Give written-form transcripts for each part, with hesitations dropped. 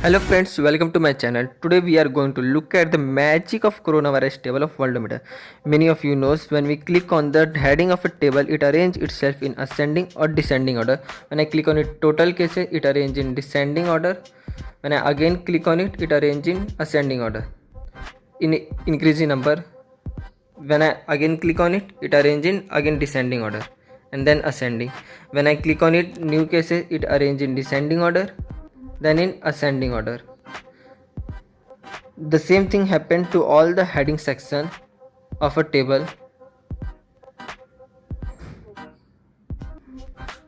Hello friends, welcome to my channel. Today we are going to look at the magic of coronavirus table of Worldometer. Many of you knows when we click on the heading of a table, it arranges itself in ascending or descending order. When I click on it total cases, it arranges in descending order. When I again click on it, it arranges in ascending order. In increasing number. When I again click on it, it arranges in again descending order and then ascending. When I click on it new cases, it arranges in descending order then in ascending order. The same thing happened to all the heading section of a table.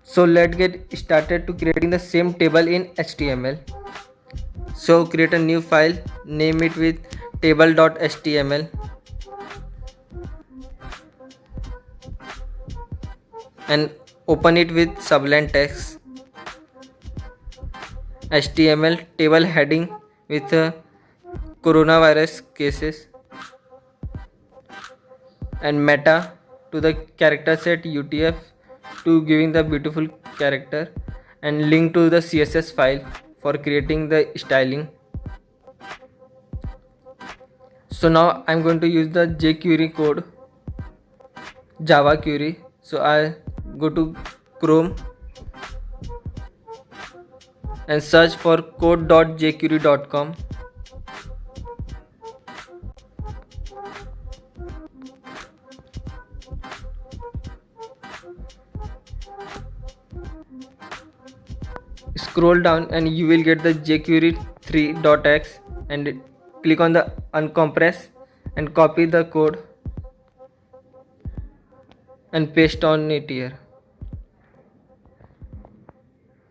So let's get started to creating the same table in HTML. So create a new file, name it with table.html and open it with Sublime Text. HTML table heading with coronavirus cases and meta to the character set UTF to giving the beautiful character and link to the CSS file for creating the styling. So now I'm going to use the jQuery code Java query. So I go to Chrome and search for code.jquery.com. Scroll down and you will get the jQuery 3.x and click on the uncompress and copy the code and paste on it here.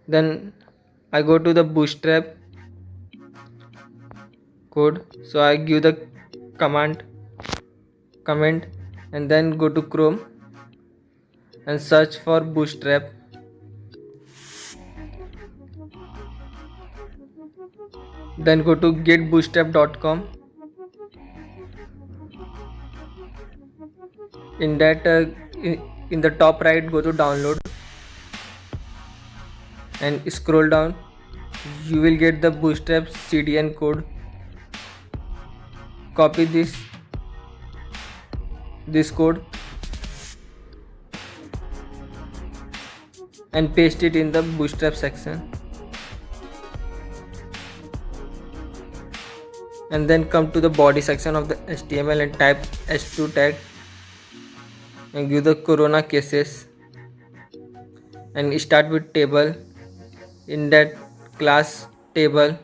Then I go to the bootstrap code, so I give the comment and then go to Chrome and search for bootstrap. Then go to getbootstrap.com. In that in the top right go to download and scroll down. You will get the bootstrap CDN code. Copy this code and paste it in the bootstrap section. And then come to the body section of the HTML and type h2 tag and give the corona cases and start with table. In that class table,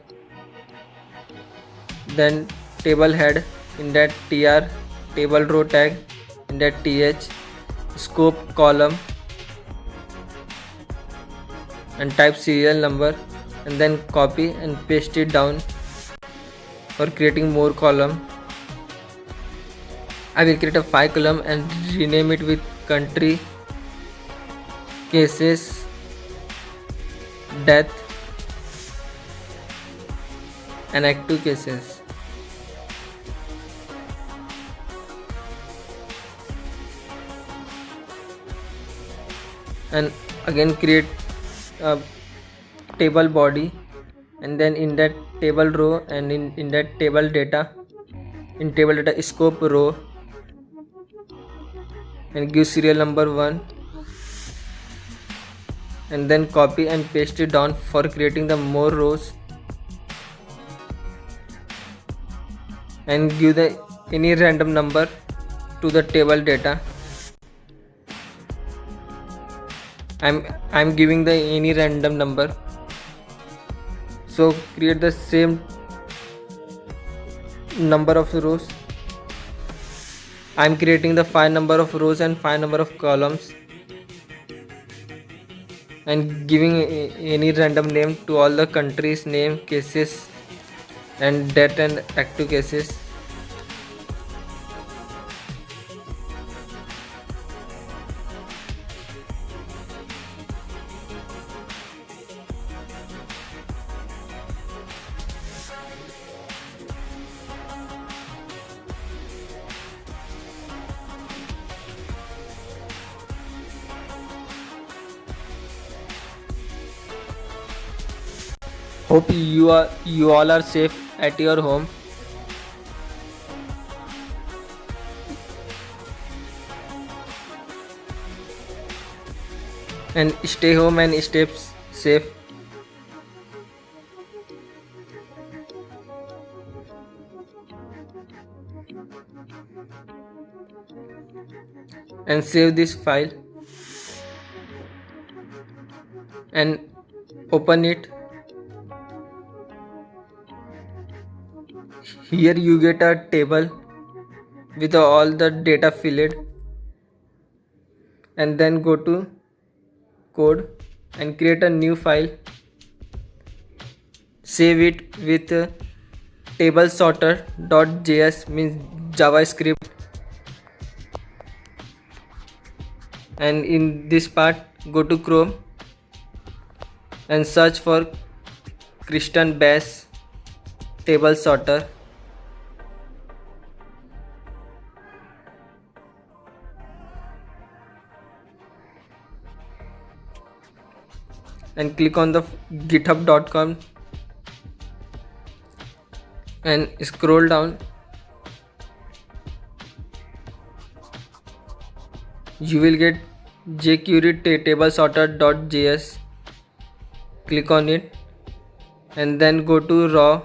then table head, in that tr table row tag, in that th scope column and type serial number and then copy and paste it down for creating more column. I will create a 5 column and rename it with country, cases, death and active cases. And again create a table body and then in that table row and in that table data, in table data scope row and give serial number 1 and then copy and paste it down for creating the more rows and give the any random number to the table data. I'm giving the any random number. So create the same number of rows. I'm creating the 5 number of rows and 5 number of columns and giving any random name to all the countries name, cases and death and active cases. Hope you all are safe at your home. And stay home and stay safe. And save this file and open it. Here you get a table with all the data filled, and then go to code and create a new file. Save it with table sorter.js, means JavaScript. And in this part, go to Chrome and search for Christian Bash table sorter. And click on the github.com and scroll down. You will get jQuery table sorter.js. Click on it and then go to raw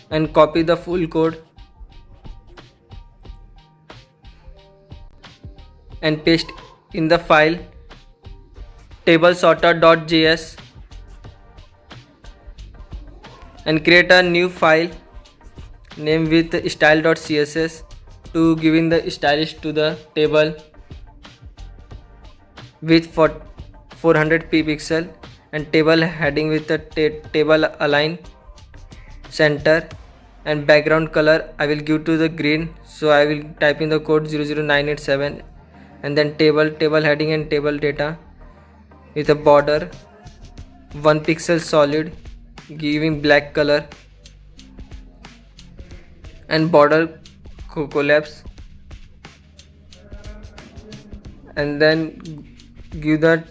and copy the full code and paste in the file table sorter.js and create a new file name with style.css to giving the stylish to the table with 400 pixel and table heading with the table align center and background color I will give to the green, so I will type in the code 00987 and then table heading and table data with a border 1 pixel solid giving black color and border collapse, and then give the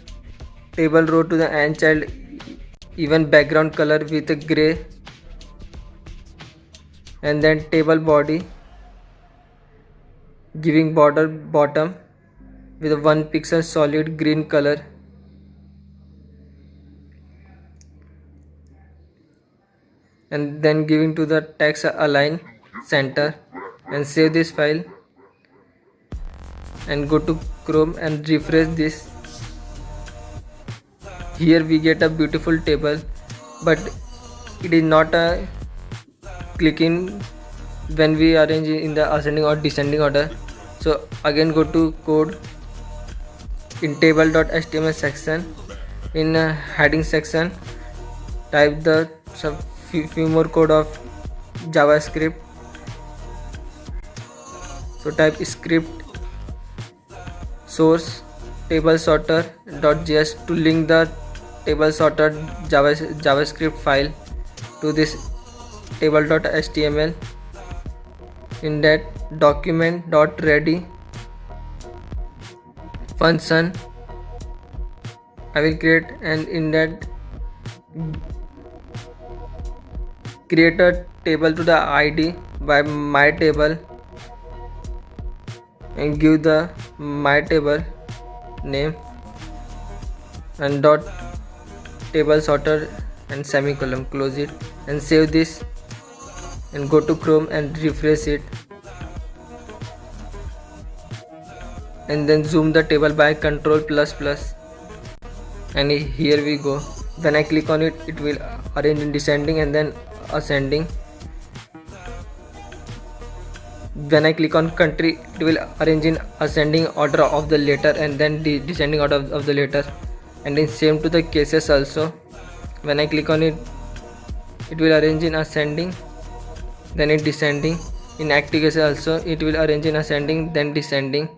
table row to the ant child even background color with a gray, and then table body giving border bottom with a 1 pixel solid green color, and then giving to the text align center and save this file and go to Chrome and refresh this. Here we get a beautiful table, but it is not a clicking when we arrange in the ascending or descending order. So again go to code in table.html section, in heading section type the few more code of JavaScript. So type script source table sorter.js to link the table sorter JavaScript file to this table.html. In that document.ready function I will create, and in that create a table to the ID by my table and give the my table name and dot table sorter and semicolon, close it and save this and go to Chrome and refresh it, and then zoom the table by Ctrl++, and here we go. When I click on it, it will arrange in descending and then ascending. When I click on country, it will arrange in ascending order of the letter and then descending order of the letter, and in same to the cases also. When I click on it, it will arrange in ascending then in descending. In active cases also it will arrange in ascending then descending.